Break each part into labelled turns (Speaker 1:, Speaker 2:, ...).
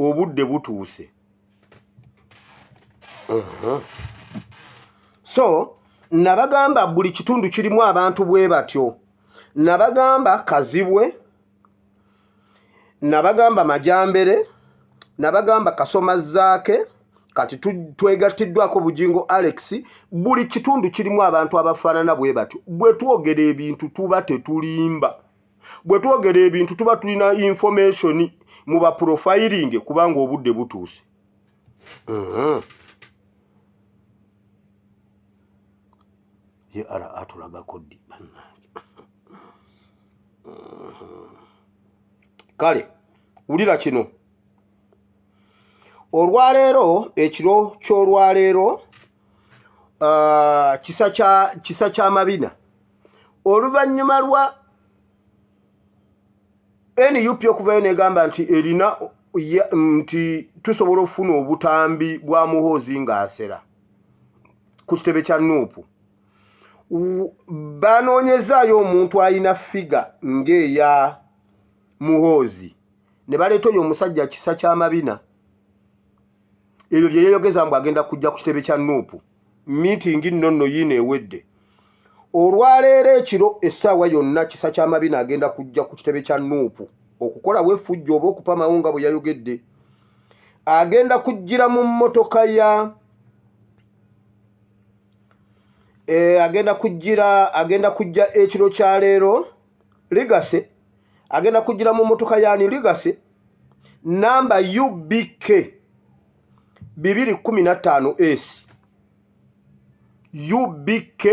Speaker 1: obudde butuuse. So nabagamba buli kitundu kirimu abantu bwe batyo. Nabagamba Kazibwe, nabagamba Majambere, nabagamba Kasomazaake, kati twegattiddwako Bujingo Alex. Buli kitundu kirimu abantu abafaanana bwe batyo. Bwe twogera ebintu tuba tetulimba. Bwe twogera ebintu tuba tulina information mu ba profiling kubanga obudde butuuse. Ye ala atulaga kodi bannange. Kale wulira kino. Olwaleero ekiro ky'olwaleero kisa kya Mabina oluvannyuma lwa NUP okuvayo negamba nti erina nti tusobola okufuna obutambi bwa Muhoozi ng'asera ku kitebe kya Nuupu. Banoonyezaayo omuntu alina figa ng'eya Muhoozi ne baleeta oyo omusajja kisa kya Mabina. Ebyo bye yeeyogeza mbu agenda kujja ku kitebe kya Nuupu. Meeting nno yiino ewedde. Olwaleero ekiro essaawa yonna kisa kya Mabina agenda kujja ku kitebe kya Nuupu okukola wefujjo oba okupa mawunga bwe yayogedde. Agenda kujjira mu mmotoka ya agenda kujja ekiro kya leero Ligase. Agenda kujjira mu mmotoka yani Ligase namba UBK 215S. UBK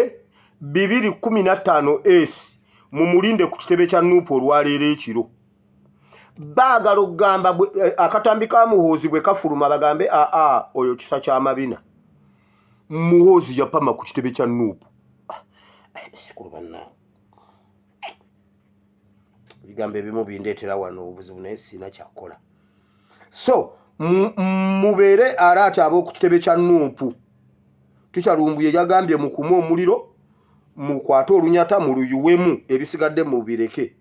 Speaker 1: 215S mumulinde ku kitebe kya Nuupu olwaleero ekiro. Baagala okugamba akatambi ka Muhoozi bwe kafuluma bagambe oyo kisa kya Mabina. Muhoozi yapama ku kitebe kya Nuupu. Bigambo ebimu bindeetera wano obuzibu naye sina kyakola. So mubeere alaata ab'oku kitebe kya Nuupu. Tukyalumbuye yagambye mukuma omuliro mukwate olunyata muluyuwemu ebisigadde mubireke.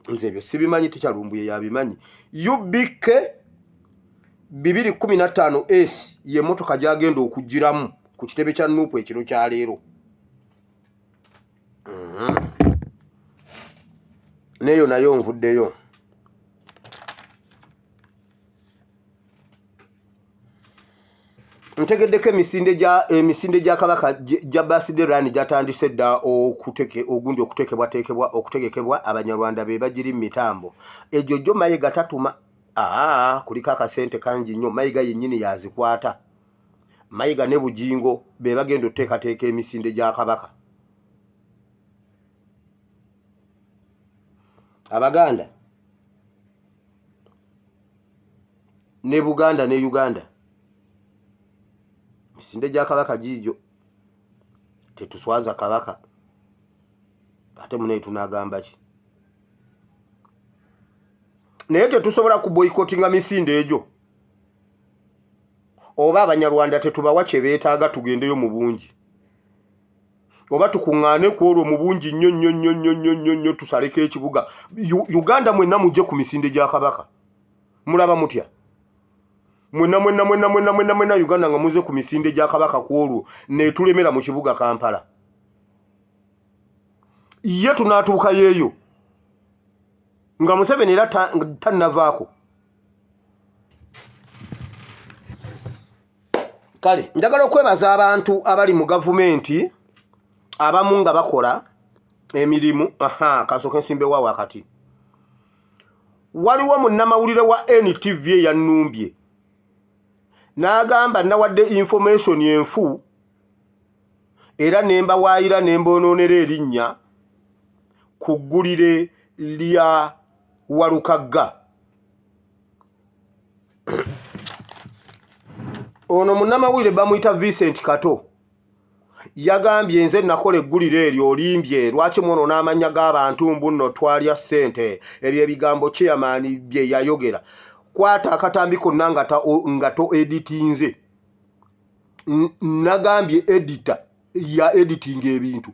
Speaker 1: Nze ebyo sibimanyi, tukyalumbuye yabimanyi. UBK 215S ye motoka gyagenda okujjiramu ku kitebe kya Nuupu ekiro kya leero. Neyo nayo nvuddeyo. Ntegeddeko emisinde gya Kabaka gya birthday run gyatandise dda okutegekebwa Abanyarwanda be bagiri mu mitambo. Egyo gyo Mayiga tatuma. Kuliko akasente kangi nnyo. Mayiga yennyini yazikwata. Mayiga ne Bujingo be bagenda okuteekateeka emisinde gya Kabaka. Abaganda ne Buganda ne Uganda misinde gya Kabaka giijo tetuswaza Kabaka. Ate munaye tunagamba ki? Naye tetusobola kuboycottinga misinde egyo. Oba Abanyarwanda tetubawa kye beetaaga tugendeyo mu bungi. Oba tukuŋŋaane ku olwo mu bungi nnyo tusaleko ekibuga. Uganda mwenna mujje ku misinde gya Kabaka. Mulaba mutya? Mwenna Uganda nga muze ku misinde gya Kabaka ku olwo ne tulemera mu kibuga Kampala. Ye tunaatuuka yeeyo nga Museveni era tannavaako. Kale njagala okwebaza abantu abali mu gavumenti abamu nga bakola emirimu. Kasooke nsimbewa wakati. Waliwo munnamawulire wa NTV eyannumbye n'agamba nawadde information enfu era nembawaayira nemboonoonera erinnya ku ggulire lya Walukagga. Ono munnamawulire bamuyita Vincent Kato. Yagambye nze nakola eggulire eryo olimbye lwaki mwono n'amannya g'abantu mbuno twalya ssente. Ebyo ebigambo chairman bye yayogera. Kwata akatambi konna nga to editinze. Nagambye editor ya editing ebintu.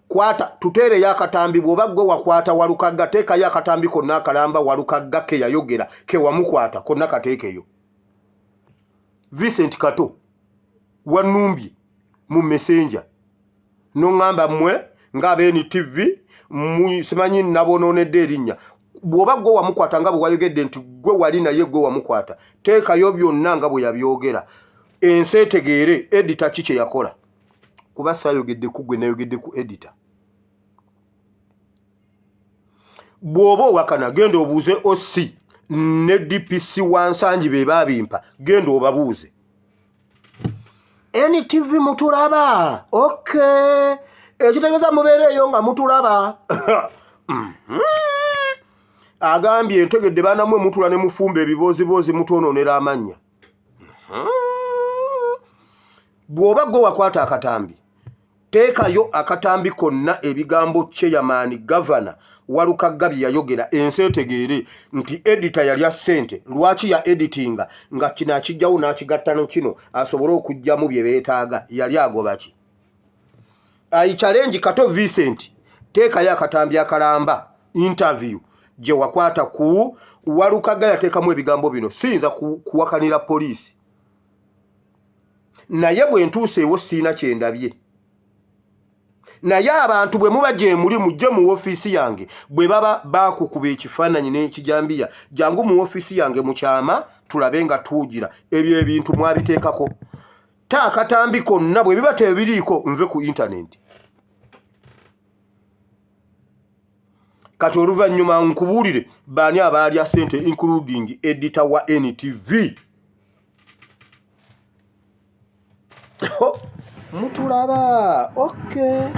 Speaker 1: kwata tutere yakatambi bwoba gwe wakwata Walukagga teeka yakatambi konna akalamba Walukagga ke yayogera ke wamukwata konna kateekeyo. Vincent Kato wanumbye mu messenger nongamba mmwe ngabeni TV simanyi nabononedde erinnya bwoba gwe wamukwata nga bwe wayogedde nti gwe wali naye gwe wamukwata teekayo byonna nga bwe yabyogera ensi etegeere editor kiki yakola kuba sayogedde ku gwe nayogedde ku editor. Bw'oba owakana genda obuuze OC ne DPC Wansangi be babimpa genda obabuuze. NTV mutulaba okay ekitegeeza mubeereeyo nga mutulaba agambye ntegedde baana mwe mutula ne mufumba ebiboozibozi mutonoonera amannya. Bw'oba gwe wakwata akatambi teekayo akatambi konna ebigambo chairman governor Walukagga bye yayogera ensi etegeere nti editor yalya ssente lwaki ya editinga nga kino akijjawo n'akigattano kino asobole okujjamu bye beetaaga yali agoba ki. Ayi challenge Kato Vincent teekayo akatambi akalamba interview gye wakwata ku Walukagga yateekamu ebigambo bino siyinza kuwakanira poliisi naye bwe ntuuseewo siina kyendabye. Naye abantu bwe muba gye muli mujje mu ofiisi yange bwe baba baakukuba ekifaananyi n'ekijambiya jangu mu ofiisi yange mu kyama tulabe nga tuugira ebyo ebintu mwabiteekako. Akatambi konna bwe biba tebiriiko nve ku intaneti. Kati oluvannyuma nkubuulire baani abaalya ssente including editor wa NTV. Mutulaba okay.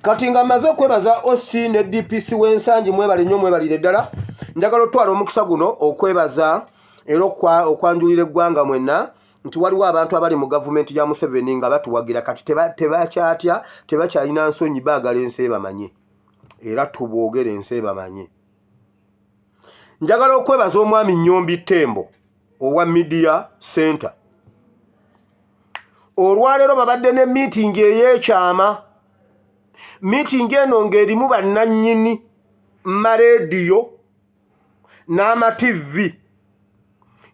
Speaker 1: Kati nga maze okwebaza OC ne DPC w'ensangi mwebale nnyo mwebalire ddala njagala otwala omukisa guno okwebaza era okwanjulira eggwanga mwenna nti waliwo abantu abali mu gavumenti ya Museveni nga batuwagira kati tebakyatya tebakyalina nsonyi baagala ensi ebamanye era tubwogere ensi ebamanye. Njagala okwebaza omwami Nnyombi Tembo owa Media Center. Olwaleero babadde ne meeting ey'ekyama. Meeting eno ng'erimu bannannyini marediyo n'ama TV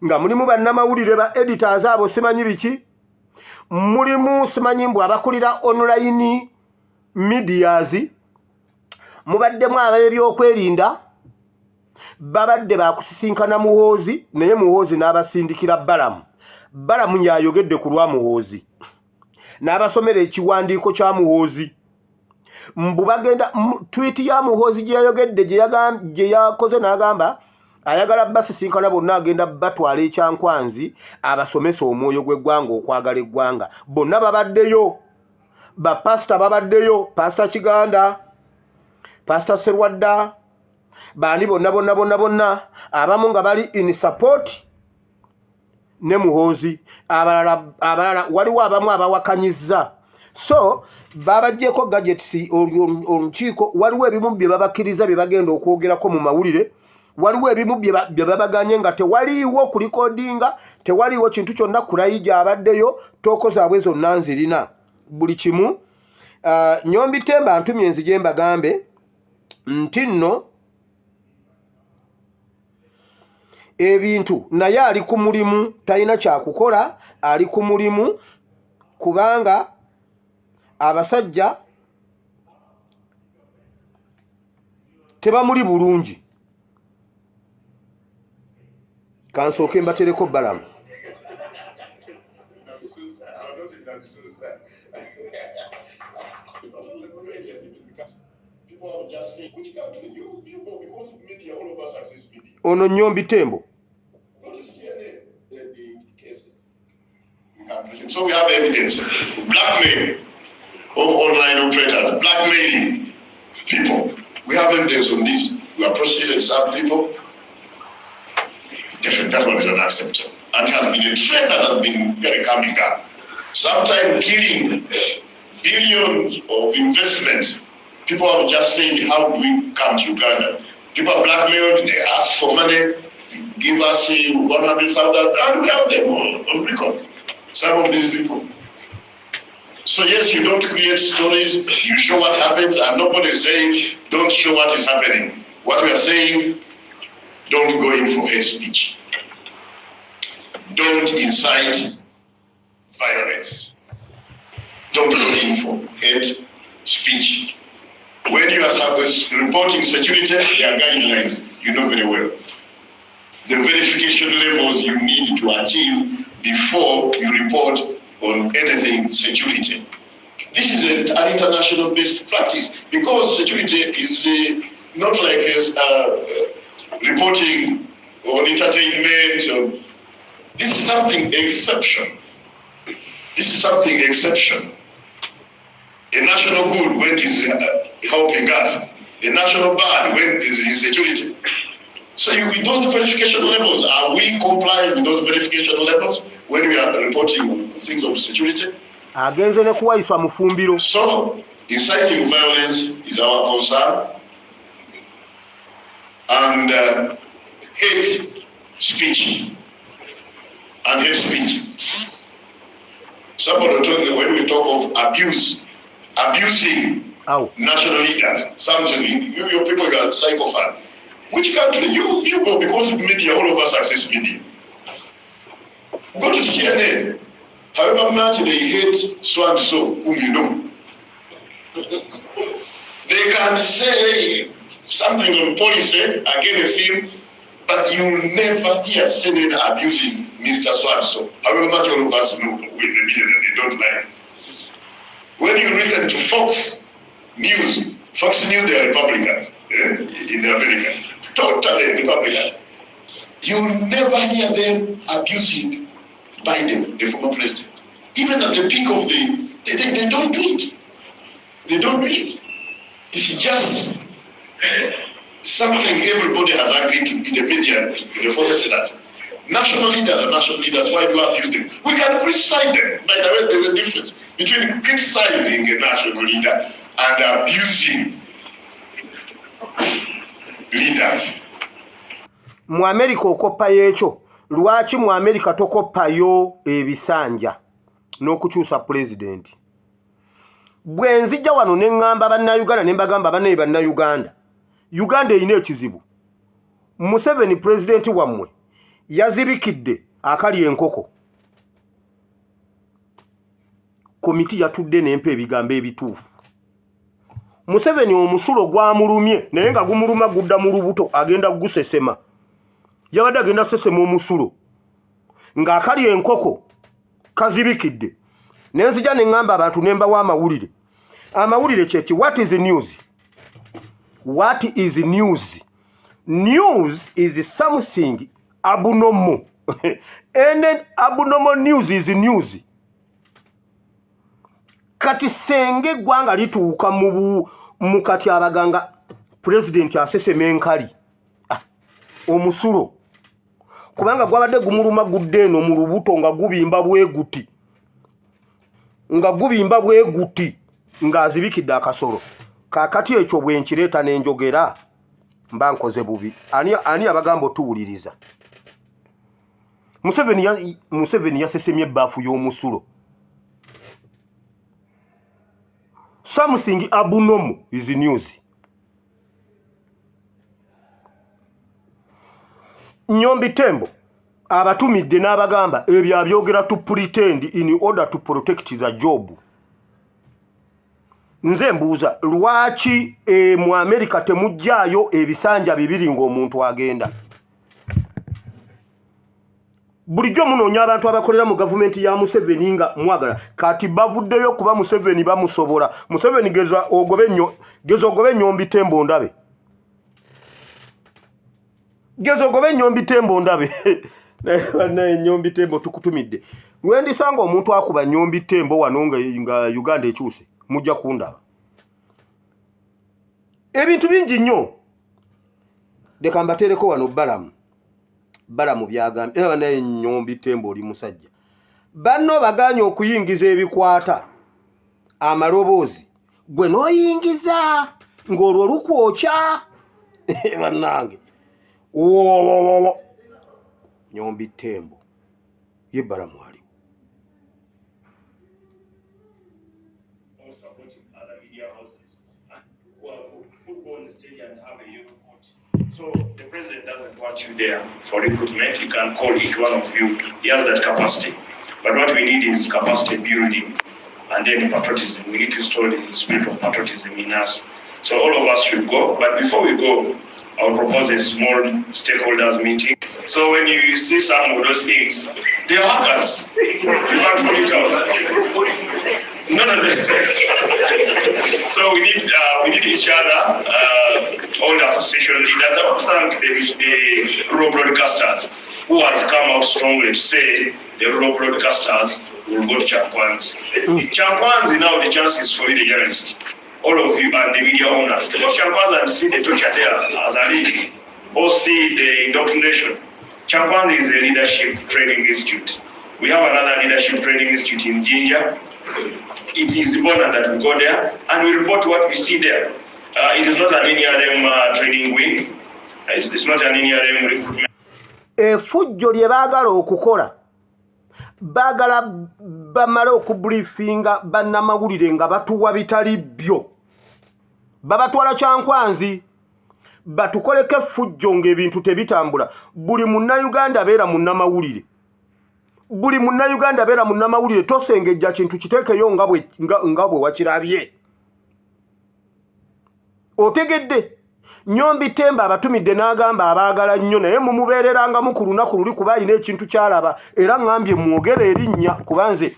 Speaker 1: nga mulimu bannamawulire ba editors abo simanyi biki mulimu simanyi mbw abakulira online medias mubaddemu ab'ebyokwerinda babadde bakusisinkana Muhoozi naye Muhoozi n'abasindikira Balamu yayogedde ku lwa Muhoozi n'abasomera ekiwandiiko kya Muhoozi mbu bagenda tweet ya Muhoozi gye yayogedde gye yakoze n'agamba ayagala basisinkana bonna agenda batwala ekyankwanzi abasomesa omwoyo gw'eggwanga okwagala eggwanga. Bonna babaddeyo bapasita babaddeyo Pastor Kiganda Pastor Serwadda baani bonna abamu nga bali in support ne Muhoozi abalala waliwo abamu abawakanyizza. So babajjeko gadgets olukiiko waliwo ebimu bye babakkiriza bye bagenda okwogerako mu mawulire waliwo ebimu bye babaganye nga tewaliiwo ku recordinga tewaliiwo kintu kyonna kulayija abaddeyo tooko zaabwe zonna nzirina buli kimu. Nnyombi Tembo antumye nzije mbagambe nti nno ebintu naye ali ku mulimu talina kyakukola ali ku mulimu kubanga abasajja tebamuli bulungi. Kansooke mbatereko Balamu. Ono Nnyombi Tembo.
Speaker 2: So we have evidence. Blackmail of online operators, blackmailing people. We have evidence on this. We have prosecuted some people. Definitely, that one is unacceptable. And it has been a trend that has been coming up. Sometimes killing billions of investments. People are just saying, how do we come to Uganda? People are blackmailed, they ask for money, they give us 100,000, and we have them on record. Some of these people. So yes, you don't create stories, you show what happens, and nobody is saying don't show what is happening. What we are saying, don't go in for hate speech. Don't incite violence. Don't go in for hate speech. When you are reporting security, there are guidelines, you know very well. The verification levels you need to achieve before you report on anything security. This is an international based practice because security is not like reporting on entertainment. This is something exception. This is something exception. A national good when it is helping us. A national bad when it is insecurity. So with those verification levels, are we complying with those verification levels when we are reporting on things of security? So inciting violence is our concern, and hate speech. Somebody told me when we talk of abusing national leaders, something your people are psychopath. Which country? You go, because of media, all of us access media. Go to CNN. However much they hate so and so, whom you know, they can say something on policy against him, but you never hear CNN abusing Mr. So and so. However much all of us know with the media that they don't like. When you listen to Fox News, they are Republicans in America. Totally Republican. You never hear them abusing Biden, the former president. Even at the peak of they don't do it. They don't do it. It's just something everybody has agreed to in the media, in the forces that national leaders, why do you abuse them? We can criticize them. By the way, there's a difference between criticizing a national leader and abusing leaders.
Speaker 1: Mu America okoppa yecho, lwaki mu America tokoppayo ebisanja n'okukyusa president? Bwe nzijja wano ne ngamba bannayuganda ne mbagamba bannaye bannayuganda, Uganda erina ekizibu. Museveni president wammwe yazibikidde akali enkoko. Komiti yatudde n'empa ebigambo ebituufu. Museveni omusulo gwamulumye naye nga gumuluma gudda mu lubuto agenda gusesema. Yabadde agenda sesema omusulo nga akali enkoko kazibikidde. Nenzija ne ngamba abantu ne mbawa amawulire. Amawulire kyeki, what is news? What is news? News is something abnormal. And abnormal news is news. Kati senge gwanga lituuka mu kati abaganga president asesema enkali. Omusulo. Kubanga gwabadde gumuluma gudde eno mu lubuto nga gubimba bweguti. Nga azibikidde akasolo. Kakati ekyo bwe nkireeta n'enjogera mba nkoze bubi. Ani abagamba tuwuliriza? Museveni yasesemye ebbaafu y'omusulo. Something abnormal is news. Nyombi Tembo abatumidde n'abagamba ebyo abyogera to pretend in order to protect the job. Nze mbuuza lwaki mu America temujjaayo ebisanja bibiri ng'omuntu agenda? Bulijjo munoonya abantu abakolera mu gavumenti ya Museveni nga mwagala kati bavuddeyo kuba Museveni bamusobola. Museveni geza ogobe Nyombi Tembo ndabe. Nyombi Tembo ndabe. Naye Nyombi Tembo tukutumidde. Lwendisanga omuntu akuba Nyombi Tembo wano nga Uganda ekyuse mujja kundaba. Ebintu bingi nnyo. Leka mbateereko wano Balamu byagambye. Era naye Nyombi Tembo oli musajja. Banno baganye okuyingiza ebikwata amaloboozi. Gwe n'oyingiza ng'olwo lukwokya. Bannange. Nyombi Tembo ye Balamu ali.
Speaker 2: So the president doesn't want you there for recruitment. He can call each one of you. He has that capacity. But what we need is capacity building and then patriotism. We need to install the spirit of patriotism in us. So all of us should go. But before we go, I'll propose a small stakeholders meeting. So when you see some of those things, they're hackers. You can't put it out. No. So we need each other, all the association leaders. I want to thank the rural broadcasters who has come out strongly to say the rural broadcasters will go to Chankwanzi. Chankwanzi now the chances for you, the journalists, all of you and the media owners, to go to Chankwanzi and see the torture there as a lead, or see the indoctrination. Chankwanzi is a leadership training institute. We have another leadership training institute in Jinja. It is important that we go there and we report what we see there. It is not an NRM training wing. It's not an NRM recruitment.
Speaker 1: Effujjo lye baagala okukola baagala bamale okubriefinga bannamawulire nga batuwa bitali byo, babatwala Chankwanzi batukoleko effujjo ng'ebintu tebitambula. Buli munnayuganda abeera munnamawulire, buli munnayuganda abeera munnamawulire, tosengejja kintu kiteekeyo nga bwe wakirabye. Otegedde Nyombi Temba abatumidde n'agamba abaagala nnyo naye mumubeererangamu ku lunaku luli kuba alina ekintu kyalaba, era ngambye mwogere erinnya kubanze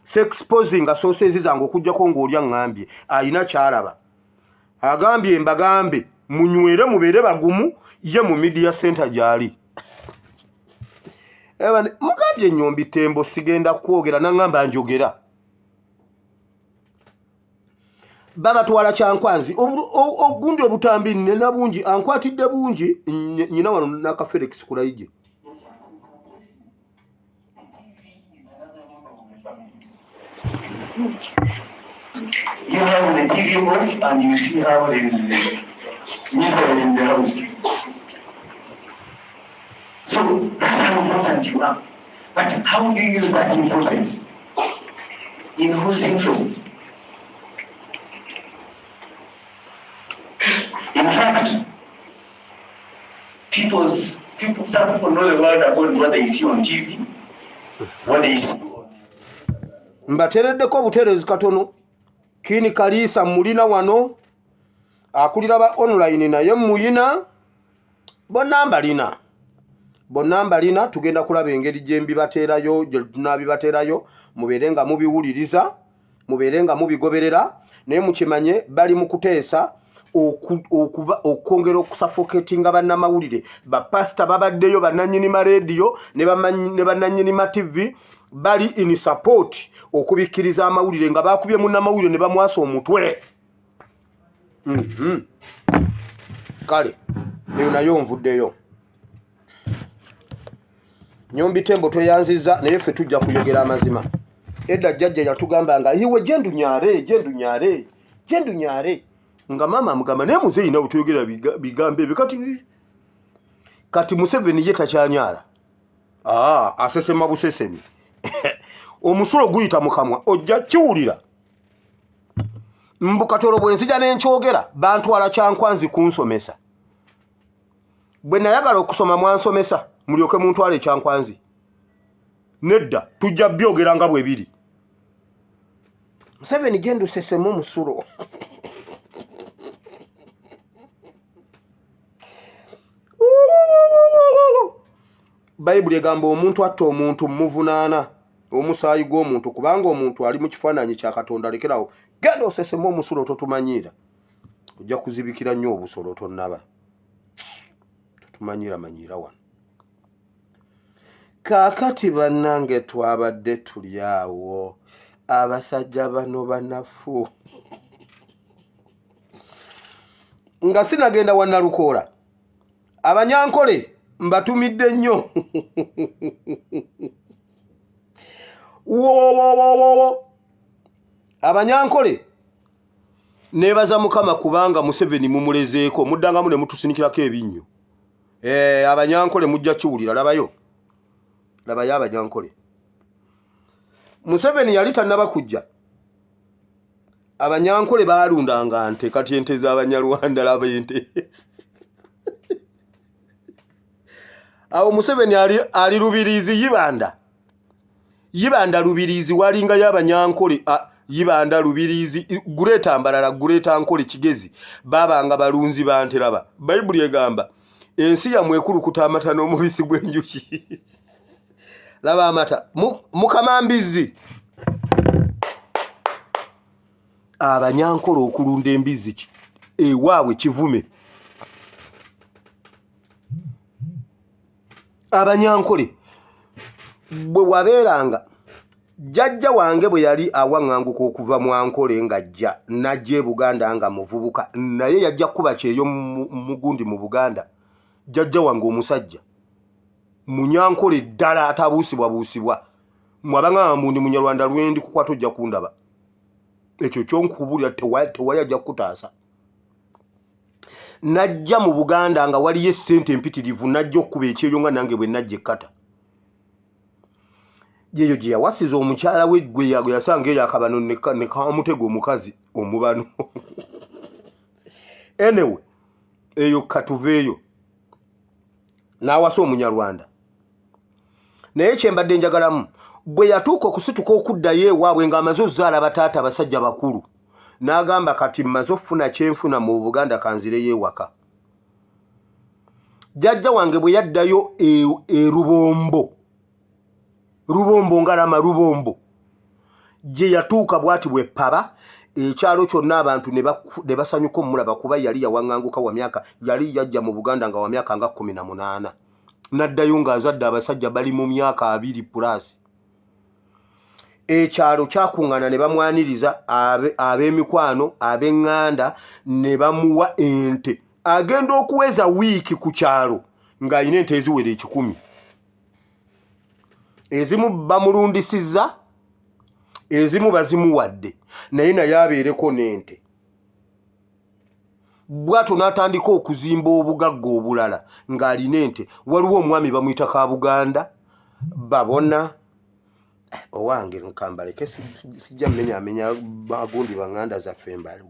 Speaker 1: sexposing sources zange okujjako ng'olya ngambye alina kyalaba. Agambye mbagambe munywere mubeere bagumu ye mu media center gyali. Mugambye Nyombi Tembo sigenda kwogera nangamba njogera. Babatwala Chankwanzi ogundi obutambi nena bungi ankwatidde bungi nyina wano naka Felix Kulaije.
Speaker 3: You have the TV off and you see how there is misery in the house. So that's how important you are. But how do you use that importance? In whose interest? In fact, some people know the world according to what they see on TV, what they see.
Speaker 1: Mbatereddeko obutereezi katono. Kini Kalisa mulina wano akulira ba online naye muyina bonna lina tugenda kulaba engeri gyembi bateerayo gye tunabibateerayo mubeerenga mubiwuliriza mubeerenga mubigoberera naye mukimanye bali mu kuteesa okwongera okusuffocatinga bannamawulire bapasita babaddeyo bannannyini ma radio ne bannannyini ma TV bali in support okubikkiriza amawulire nga bakubye munnamawulire ne bamwasa omutwe. Kale eyo nayo nvuddeyo. Nyombi Tembo tweyanziza naye ffe tujja kuyogera amazima. Edda jjajja yatugamba nga iwe jendu nyare nga mama mugamba naye muzeeyi nawe tuyogera bigambe ebyo kati Museveni ye takyanyala. Asesema busesemi. Omusulo guyita mu kamwa ojja kiwulira. Mbukatolo bwe nzija n'enkyogera bantwala Chankwanzi kunsomesa. Bwe nayagala okusoma mwansomesa mulyoke muntwale Chankwanzi. Nedda tujja byogera nga bwe biri. Museveni gyendu sesemu musulo. Bayibuli egamba omuntu atta omuntu muvunaana omusaayi gw'omuntu kubanga omuntu ali mu kifaananyi kya Katonda lekerawo genda osesemu omusulo totumanyiira ojja kuzibikira nnyo obusolo tonnaba totumanyiira wano. Kaakati bannange twabadde tuli awo abasajja bano banafu nga sinagenda wannalukoola abanyankole mbatumidde nnyo. Abanyankole nebaza Mukama kubanga Museveni mumulezeeko muddangamu ne mutusinikirako ebinnyo. Abanyankole mujja kiwulira labayo abanyankole. Museveni yali tannaba kujja abanyankole baalundanga nte kati ente z'Abanyarwanda laba ente. awo Museveni ali Lubirizi yibanda Lubirizi walinga y'abanyankole yibanda Lubirizi Gureta Mbalala Gureta Nkole Kigezi babanga balunzi banteraba Bayibuli egamba ensi ya mwekulukuta amata n'omubisi gw'enjuki laba amata mukamambizi abanyankole okulunda embizi ewaabwe Kivume abanyankole bwe wabeeranga jjajja wange bwe yali awaŋŋanguka okuva mu Ankole ng'ajja n'ajja e Buganda nga muvubuka naye yajja kuba kyeyo mugundi mu Buganda jjajja wange omusajja munyankole ddala atabuusibwabuusibwa mwabaŋŋamba mbundi Munyarwanda lwendi kukwata ojja kundaba ekyo kyonkubulira tewali ajja kukutaasa najja mu Buganda nga waliyo essente empitirivu najja okuba ekyeyo nga nange bwe najja ekkata yeyo gye yawasiza omukyala we gwe yasanga eyo akabano ne kamutego omukazi omubano anyway eyo katuveeyo n'awasa Omunyarwanda naye kyembadde njagalamu bwe yatuuka okusituka okuddayo ewaabwe ng'amaze ozaala bataata basajja bakulu n'agamba kati mmaze okufuna kyenfuna mu Buganda kanzireyo ewaka jjajja wange bwe yaddayo Rubombo Ngalama Rubombo gye yatuuka bwati bwe paba ekyalo kyonna abantu ne basanyuka omulaba kuba yali yawaŋŋanguka wa myaka yali yajja mu Buganda nga wa myaka nga 18 n'addayo ng'azadde abasajja bali mu myaka 2+. Ekyalo kyakuŋŋana ne bamwaniriza ab'emikwano ab'eŋŋanda ne bamuwa ente agenda okuweza wiiki ku kyalo ng'alina ente eziwera 100 ezimu bamulundisizza ezimu bazimuwadde naye abeereko n'ente bw'atyo n'atandika okuzimba obugagga obulala ng'alina ente waliwo omwami bamuyita Kabuganda babona owange nkambaleke sijja mmenyaamenya bagundi baŋŋanda zaffe mbale